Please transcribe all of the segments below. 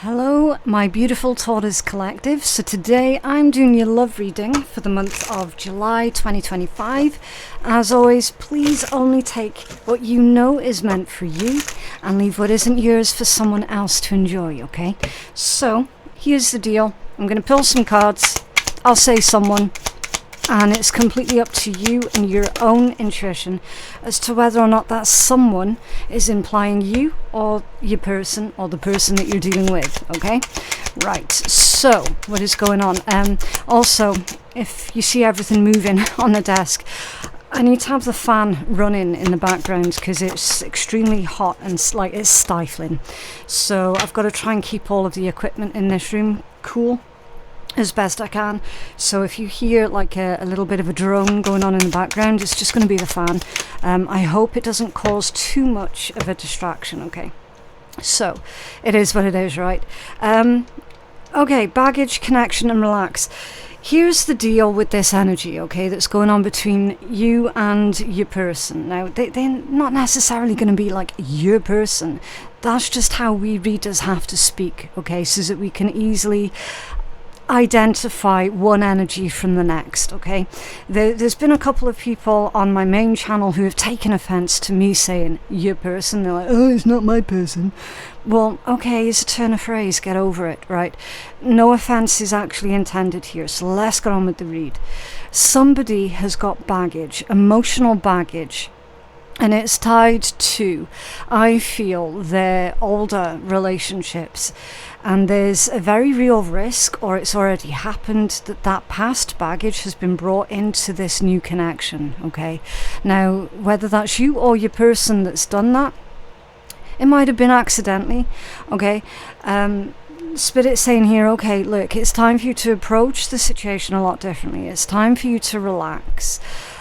Hello, my beautiful Taurus collective. So today I'm doing your love reading for the month of July 2025. As always, please only take what you know is meant for you and leave what isn't yours for someone else to enjoy, okay? So here's the deal. I'm going to pull some cards. I'll say someone, and it's completely up to you and your own intuition as to whether or not that someone is implying you or your person or the person that you're dealing with, okay? Right, so what is going on? Also, if you see everything moving on the desk, I need to have the fan running in the background because it's extremely hot and it's stifling. So I've got to try and keep all of the equipment in this room cool as best I can. So if you hear like a little bit of a drone going on in the background, it's just going to be the fan. I hope it doesn't cause too much of a distraction, okay? So it is what it is, right? Okay, baggage, connection and relax. Here's the deal with this energy, okay, that's going on between you and your person. Now, they're not necessarily going to be like your person. That's just how we readers have to speak, okay, so that we can easily identify one energy from the next, okay? There's been a couple of people on my main channel who have taken offense to me saying your person. They're like, oh, it's not my person. Well, okay, it's a turn of phrase, get over it, right? No offense is actually intended here, so let's get on with the read. Somebody has got baggage, emotional baggage, and it's tied to, I feel, their older relationships. And there's a very real risk, or it's already happened, that past baggage has been brought into this new connection, okay? Now, whether that's you or your person that's done that, it might have been accidentally, okay? Spirit's saying here, okay, look, it's time for you to approach the situation a lot differently. It's time for you to relax.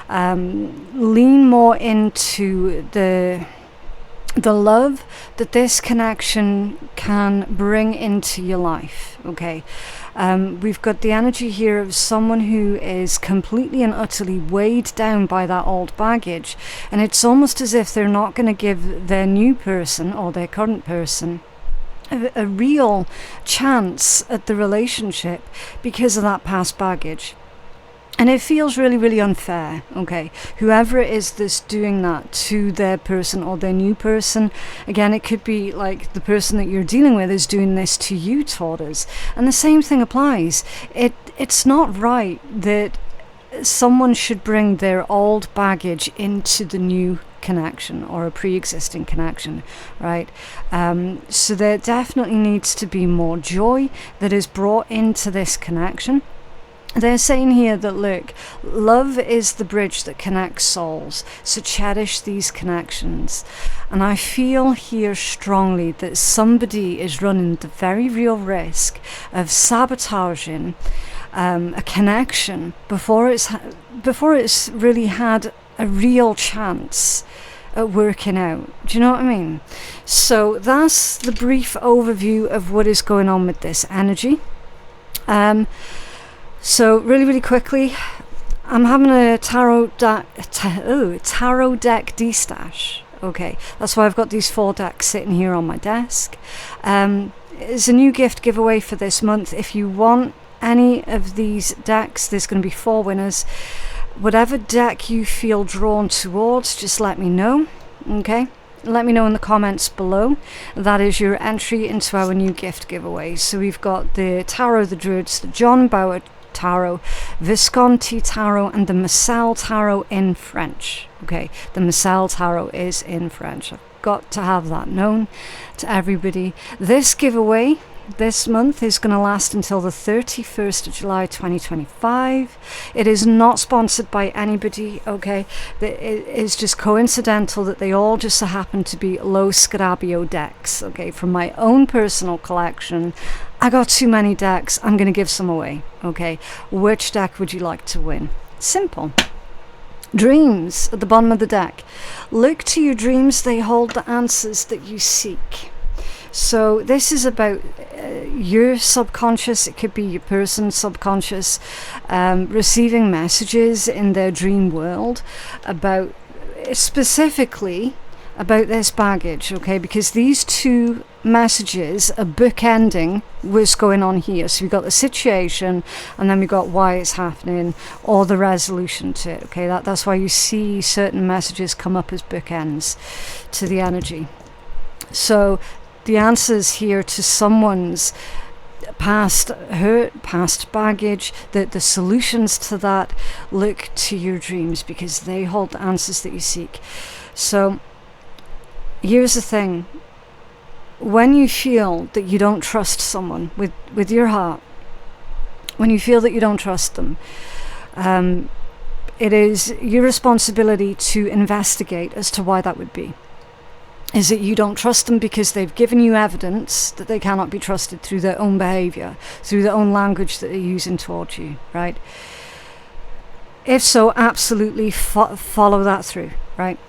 Lean more into the love that this connection can bring into your life, okay? We've got the energy here of someone who is completely and utterly weighed down by that old baggage, and it's almost as if they're not going to give their new person or their current person a real chance at the relationship because of that past baggage. And it feels really, really unfair, okay? Whoever it is that's doing that to their person or their new person, again, it could be like the person that you're dealing with is doing this to you, Taurus. And the same thing applies. It's not right that someone should bring their old baggage into the new connection or a pre-existing connection, right? So there definitely needs to be more joy that is brought into this connection. They're saying here that, look, love is the bridge that connects souls, so cherish these connections. And I feel here strongly that somebody is running the very real risk of sabotaging a connection before it's really had a real chance at working out. Do you know what I mean? So that's the brief overview of what is going on with this energy. So really, really quickly, I'm having a tarot deck de-stash. Okay, that's why I've got these 4 decks sitting here on my desk. It's a new gift giveaway for this month. If you want any of these decks, there's going to be 4 winners. Whatever deck you feel drawn towards, just let me know, okay? Let me know in the comments below. That is your entry into our new gift giveaway. So we've got the Tarot of the Druids, the John Bauer Tarot, Visconti Tarot, and the Missal Tarot in French. Okay, the Missal Tarot is in French. I've got to have that known to everybody. This giveaway this month is going to last until the 31st of July 2025. It is not sponsored by anybody, okay? It is just coincidental that they all just so happen to be Lo Scarabeo decks, okay? From my own personal collection, I got too many decks, I'm going to give some away, okay? Which deck would you like to win? Simple. Dreams at the bottom of the deck. Look to your dreams, they hold the answers that you seek. So this is about your subconscious, it could be your person's subconscious, receiving messages in their dream world about specifically about this baggage, okay? Because these two messages are bookending what's going on here. So we've got the situation, and then we've got why it's happening, or the resolution to it, okay? That's why you see certain messages come up as bookends to the energy. So the answers here to someone's past hurt, past baggage, the solutions to that, look to your dreams, because they hold the answers that you seek. So here's the thing. When you feel that you don't trust someone with your heart, when you feel that you don't trust them, it is your responsibility to investigate as to why that would be. Is it you don't trust them because they've given you evidence that they cannot be trusted through their own behavior, through their own language that they're using towards you, right? If so, absolutely follow that through, right?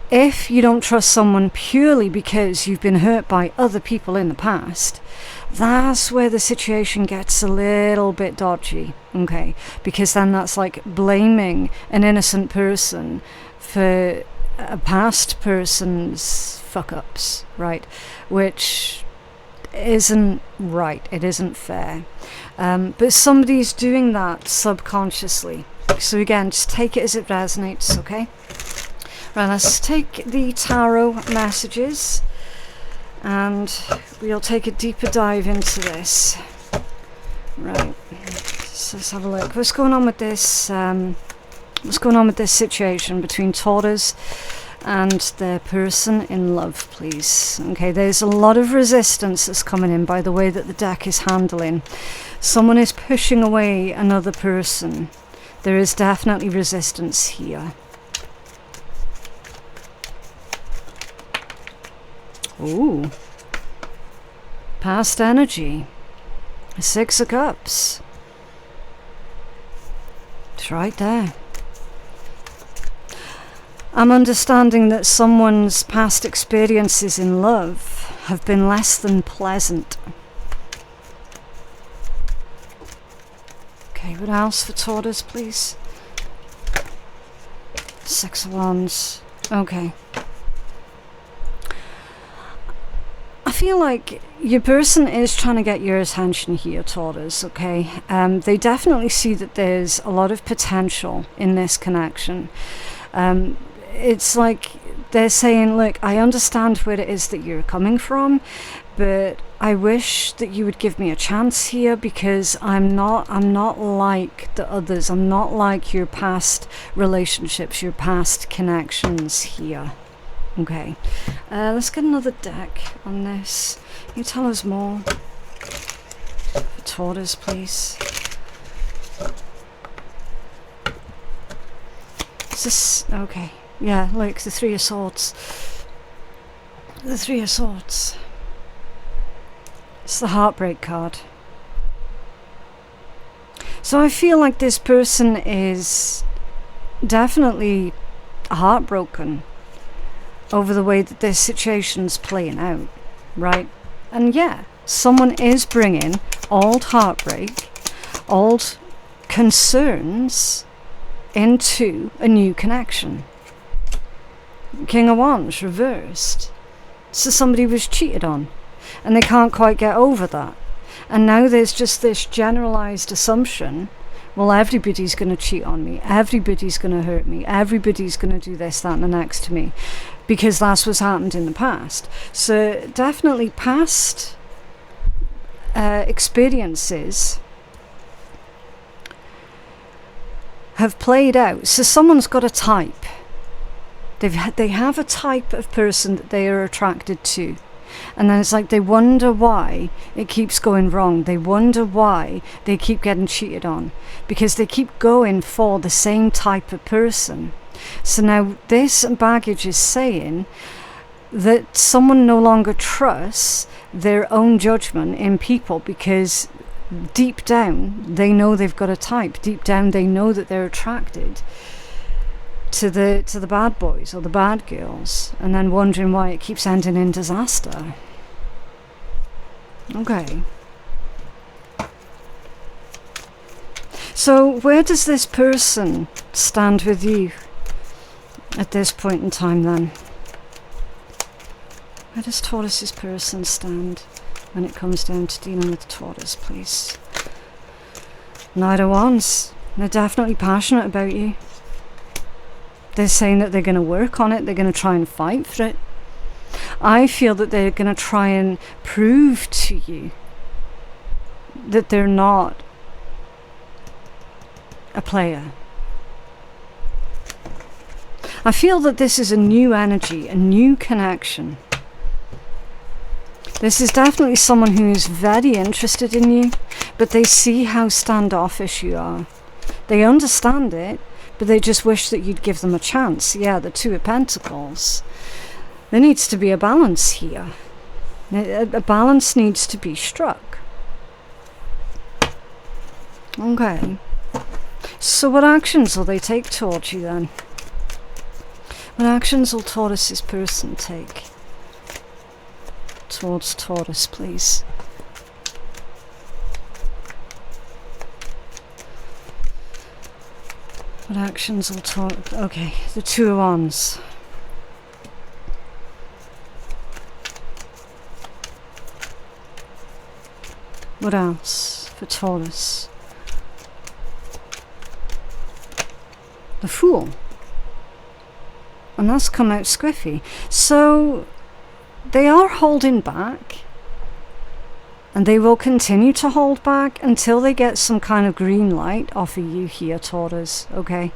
If you don't trust someone purely because you've been hurt by other people in the past, that's where the situation gets a little bit dodgy, okay? Because then that's like blaming an innocent person for a past person's fuck-ups, right? Which isn't right, it isn't fair. But somebody's doing that subconsciously. So again, just take it as it resonates, okay? Right, let's take the tarot messages and we'll take a deeper dive into this. Right, so let's have a look. What's going on with this? What's going on with this situation between Taurus and their person in love, please? Okay, there's a lot of resistance that's coming in by the way that the deck is handling. Someone is pushing away another person. There is definitely resistance here. Ooh. Past energy. 6 of Cups. It's right there. I'm understanding that someone's past experiences in love have been less than pleasant. Okay, what else for Taurus, please? 6 of Wands. Okay. I feel like your person is trying to get your attention here, Taurus, okay? They definitely see that there's a lot of potential in this connection. It's like they're saying, look, I understand where it is that you're coming from, but I wish that you would give me a chance here, because I'm not like the others. I'm not like your past relationships, your past connections here. Okay, let's get another deck on this. Can you tell us more for Taurus, please? Is this okay? Yeah, look, the 3 of Swords. The 3 of Swords. It's the heartbreak card. So I feel like this person is definitely heartbroken over the way that this situation's playing out, right? And yeah, someone is bringing old heartbreak, old concerns into a new connection. King of Wands reversed. So somebody was cheated on and they can't quite get over that. And now there's just this generalized assumption, well, everybody's going to cheat on me, everybody's going to hurt me, everybody's going to do this, that and the next to me, because that's what's happened in the past. So definitely past experiences have played out. So someone's got a type. They have a type of person that they are attracted to. And then it's like they wonder why it keeps going wrong. They wonder why they keep getting cheated on, because they keep going for the same type of person. So now this baggage is saying that someone no longer trusts their own judgment in people, because deep down they know they've got a type. Deep down they know that they're attracted to the bad boys or the bad girls, and then wondering why it keeps ending in disaster. Okay. So where does this person stand with you at this point in time then? Where does Taurus's person stand when it comes down to dealing with Taurus, please? Knight of Wands. They're definitely passionate about you. They're saying that they're going to work on it. They're going to try and fight for it. I feel that they're going to try and prove to you that they're not a player. I feel that this is a new energy, a new connection. This is definitely someone who is very interested in you, but they see how standoffish you are. They understand it, but they just wish that you'd give them a chance. Yeah, the Two of Pentacles. There needs to be a balance here. A balance needs to be struck. Okay. So what actions will they take towards you then? What actions will Taurus's person take towards Taurus, please? What actions will Taurus... Okay, the Two of Wands. What else for Taurus? The Fool. And that's come out squiffy. So they are holding back, and they will continue to hold back until they get some kind of green light off of you here, Taurus, okay?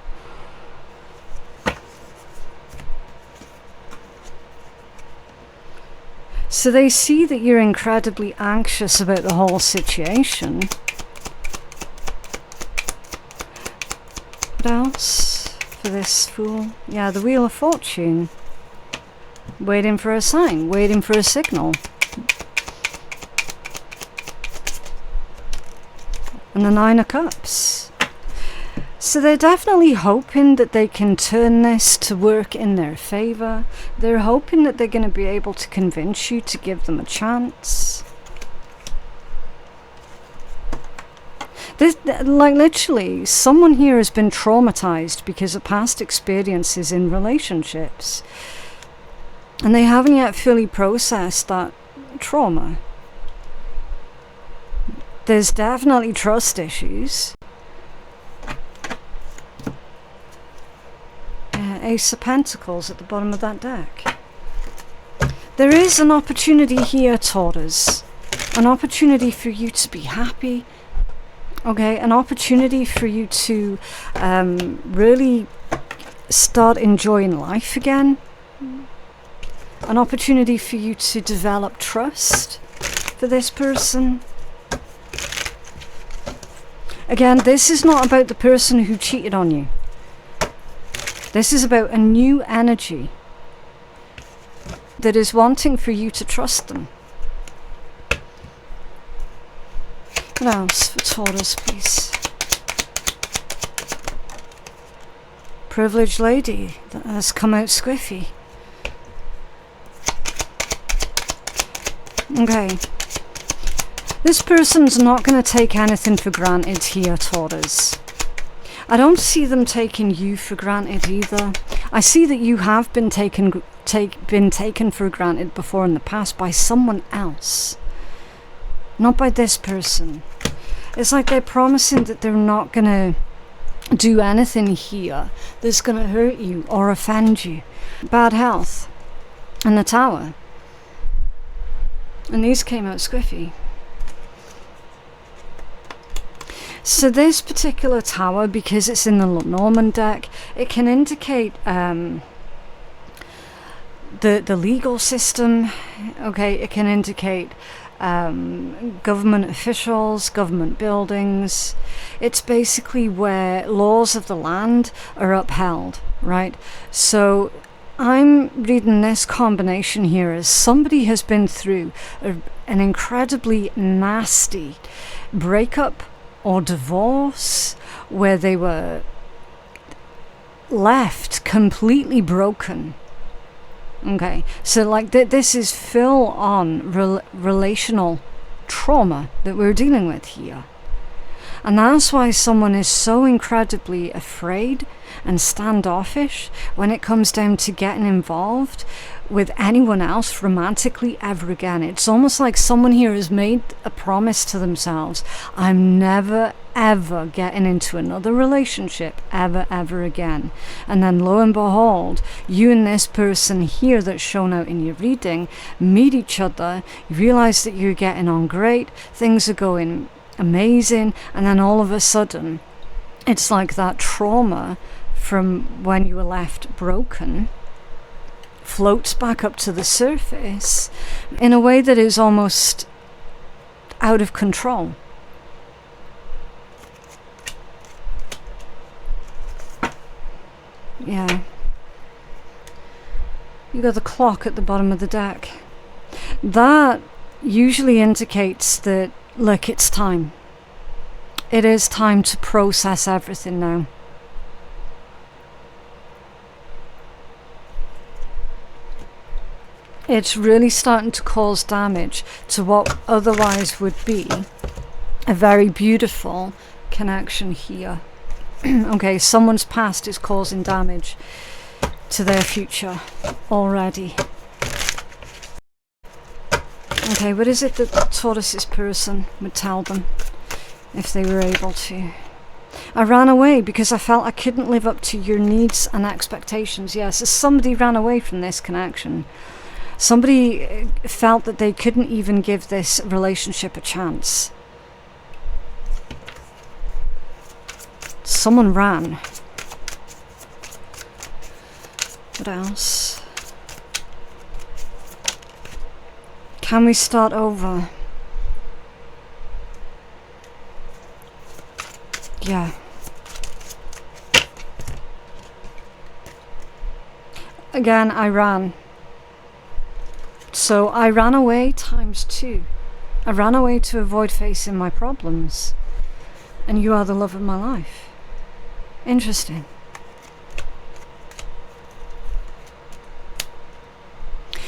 So they see that you're incredibly anxious about the whole situation. What else for this Fool? Yeah, the Wheel of Fortune. Waiting for a sign, waiting for a signal. And the Nine of Cups. So they're definitely hoping that they can turn this to work in their favour. They're hoping that they're going to be able to convince you to give them a chance. This, like literally, someone here has been traumatised because of past experiences in relationships. And they haven't yet fully processed that trauma. There's definitely trust issues. Ace of Pentacles at the bottom of that deck. There is an opportunity here, Taurus. An opportunity for you to be happy. Okay, an opportunity for you to really start enjoying life again. An opportunity for you to develop trust for this person. Again, this is not about the person who cheated on you. This is about a new energy that is wanting for you to trust them. What else for Taurus, please? Privileged lady that has come out squiffy. Okay. This person's not going to take anything for granted here, Taurus. I don't see them taking you for granted either. I see that you have been taken for granted before in the past by someone else. Not by this person. It's like they're promising that they're not going to do anything here that's going to hurt you or offend you. Bad health. And the Tower. And these came out squiffy. So this particular Tower, because it's in the Norman deck, it can indicate the legal system. Okay, it can indicate government officials, government buildings. It's basically where laws of the land are upheld, right? So I'm reading this combination here as somebody has been through an incredibly nasty breakup or divorce where they were left completely broken. Okay, so like this is full on relational trauma that we're dealing with here. And that's why someone is so incredibly afraid and standoffish when it comes down to getting involved with anyone else romantically ever again. It's almost like someone here has made a promise to themselves: I'm never ever getting into another relationship ever again. And then lo and behold, you and this person here that's shown out in your reading meet each other, you realize that you're getting on great, things are going amazing, and then all of a sudden it's like that trauma from when you were left broken floats back up to the surface in a way that is almost out of control. Yeah. You got the clock at the bottom of the deck. That usually indicates that, look, it's time. It is time to process everything now. It's really starting to cause damage to what otherwise would be a very beautiful connection here. Okay, someone's past is causing damage to their future already. Okay, what is it that Taurus's person would tell them if they were able to? I ran away because I felt I couldn't live up to your needs and expectations. Yes, so somebody ran away from this connection. Somebody felt that they couldn't even give this relationship a chance. Someone ran. What else? Can we start over? Yeah. Again, I ran. So I ran away times 2. I ran away to avoid facing my problems. And you are the love of my life. Interesting.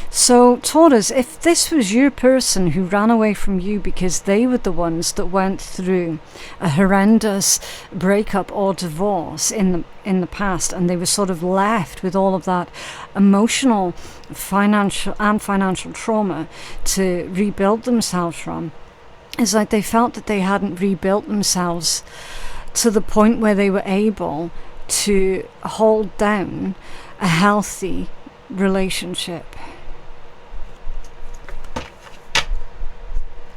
So Taurus, if this was your person who ran away from you because they were the ones that went through a horrendous breakup or divorce in the past, and they were sort of left with all of that emotional, financial trauma to rebuild themselves from, it's like they felt that they hadn't rebuilt themselves to the point where they were able to hold down a healthy relationship.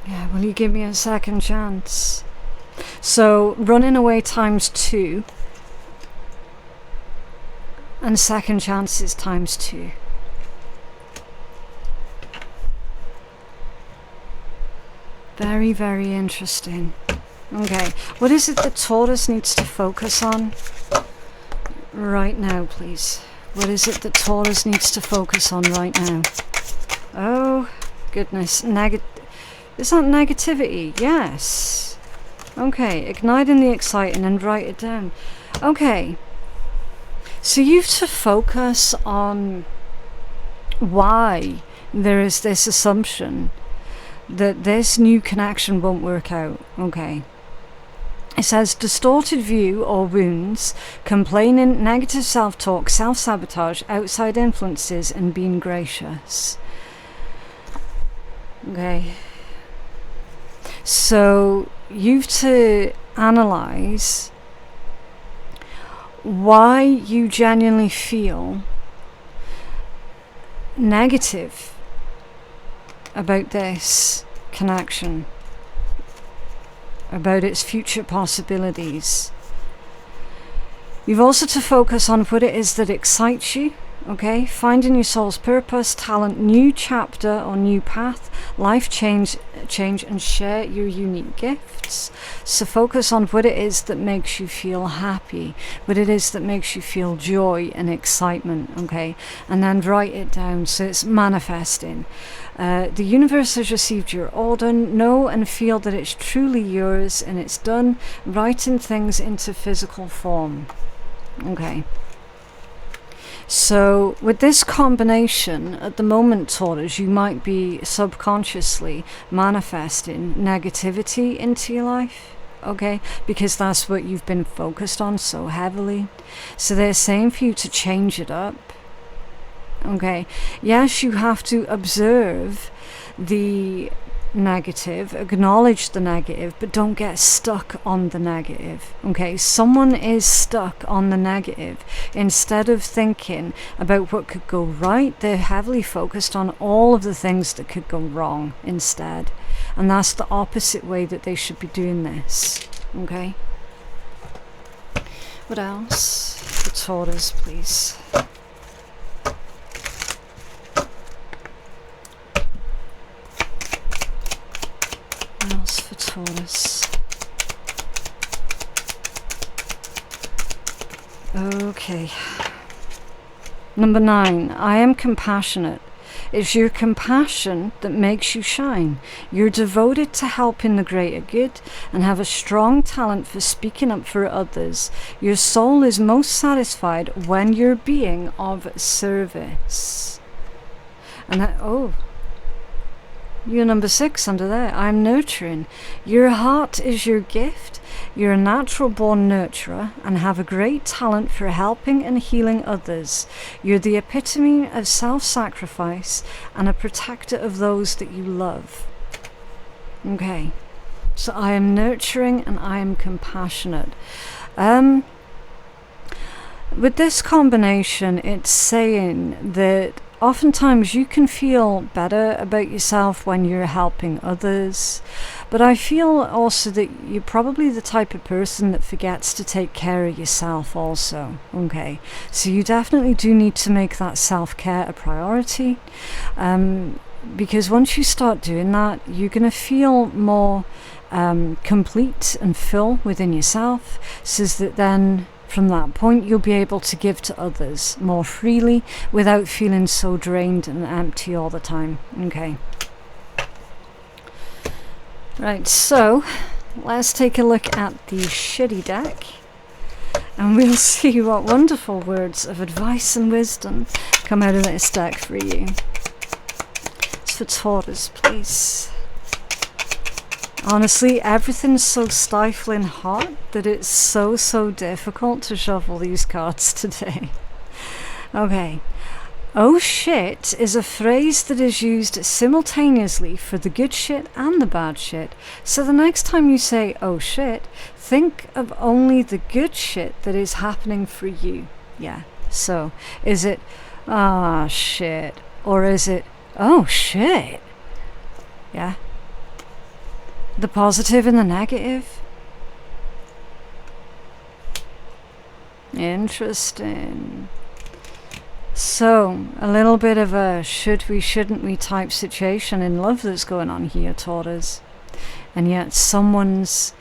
Yeah, will you give me a second chance? So, running away times 2. And second chances times 2. Very, very interesting. Okay, what is it that Taurus needs to focus on right now, please? What is it that Taurus needs to focus on right now? Oh, goodness. Is that negativity? Yes. Okay, igniting the exciting and write it down. Okay. So you have to focus on why there is this assumption that this new connection won't work out. Okay. It says distorted view or wounds, complaining, negative self-talk, self-sabotage, outside influences, and being gracious. Okay. So you've to analyze why you genuinely feel negative about this connection, about its future possibilities. You've also to focus on what it is that excites you. Okay, finding your soul's purpose, talent, new chapter or new path, life change, and share your unique gifts. So focus on what it is that makes you feel happy, what it is that makes you feel joy and excitement. Okay, and then write it down so it's manifesting. The universe has received your order. Know and feel that it's truly yours, and it's done. Writing things into physical form. Okay. So with this combination, at the moment, Taurus, you might be subconsciously manifesting negativity into your life. okay? Because that's what you've been focused on so heavily. So they're saying for you to change it up, okay? Yes, you have to observe the negative, acknowledge the negative, but don't get stuck on the negative, okay? Someone is stuck on the negative. Instead of thinking about what could go right, they're heavily focused on all of the things that could go wrong instead. And that's the opposite way that they should be doing this, okay? What else for Taurus, please? Else for Taurus. Okay. Number 9. I am compassionate. It's your compassion that makes you shine. You're devoted to helping the greater good and have a strong talent for speaking up for others. Your soul is most satisfied when you're being of service. And that, you're number 6 under there. I'm nurturing. Your heart is your gift. You're a natural born nurturer and have a great talent for helping and healing others. You're the epitome of self-sacrifice and a protector of those that you love. Okay. So I am nurturing and I am compassionate. With this combination, it's saying that oftentimes you can feel better about yourself when you're helping others, but I feel also that you're probably the type of person that forgets to take care of yourself also, okay? So you definitely do need to make that self-care a priority, because once you start doing that, you're going to feel more complete and full within yourself, so that then from that point you'll be able to give to others more freely without feeling so drained and empty all the time. Okay. Right, so let's take a look at the shitty deck and we'll see what wonderful words of advice and wisdom come out of this deck for you. It's for Taurus, please. Honestly, everything's so stifling hot that it's so difficult to shuffle these cards today. Okay. Oh shit is a phrase that is used simultaneously for the good shit and the bad shit. So the next time you say oh shit, think of only the good shit that is happening for you. Yeah. So, is it ah shit? Or is it oh shit? Yeah. The positive and the negative. Interesting. So, a little bit of a should we, shouldn't we type situation in love that's going on here, Taurus. And yet someone's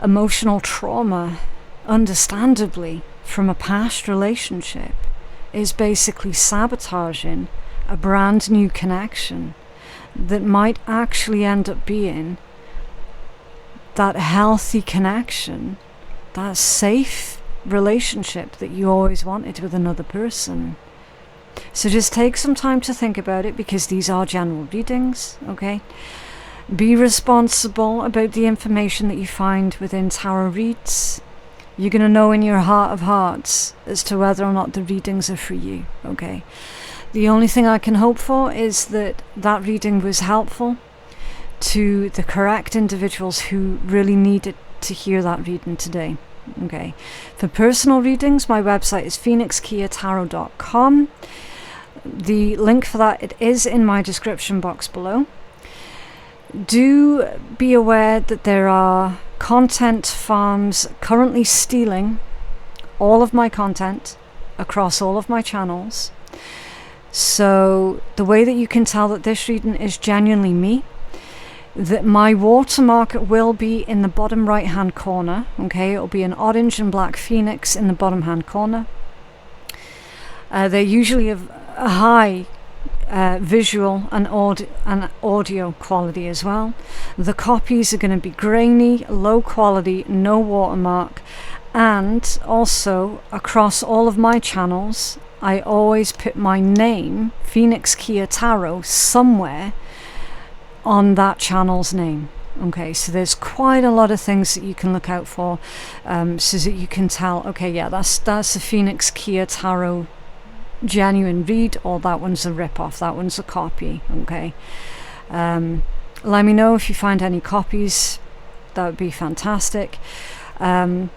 emotional trauma, understandably, from a past relationship, is basically sabotaging a brand new connection that might actually end up being that healthy connection, that safe relationship that you always wanted with another person. So just take some time to think about it, because these are general readings, okay? Be responsible about the information that you find within tarot reads. You're going to know in your heart of hearts as to whether or not the readings are for you, okay? The only thing I can hope for is that that reading was helpful to the correct individuals who really needed to hear that reading today. Okay. For personal readings, my website is phoenixkeiatarot.com. The link for that, it is in my description box below. Do be aware that there are content farms currently stealing all of my content across all of my channels. So the way that you can tell that this reading is genuinely me, that my watermark will be in the bottom right hand corner, okay? It'll be an orange and black phoenix in the bottom hand corner. They're usually of a high visual and audio quality as well. The copies are going to be grainy, low quality, no watermark, and also across all of my channels I always put my name, Phoenix Keia Tarot, somewhere on that channel's name. Okay, so there's quite a lot of things that you can look out for, so that you can tell, okay, yeah, that's the Phoenix Keia Tarot genuine read, or that one's a rip-off, that one's a copy. Okay, let me know if you find any copies. That would be fantastic. But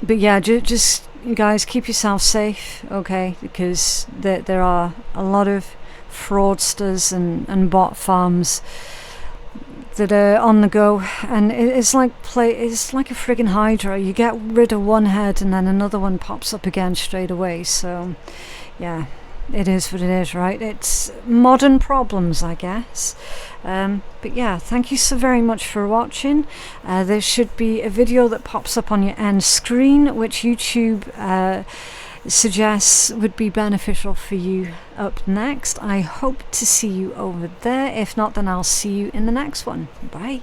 yeah, just you guys keep yourself safe, okay, because there are a lot of fraudsters and bot farms that are on the go, and it's like a friggin' hydra. You get rid of one head and then another one pops up again straight away. So yeah, it is what it is, right? It's modern problems, I guess. But yeah, thank you so very much for watching. There should be a video that pops up on your end screen, which YouTube suggests would be beneficial for you up next. I hope to see you over there. If not, then I'll see you in the next one. Bye.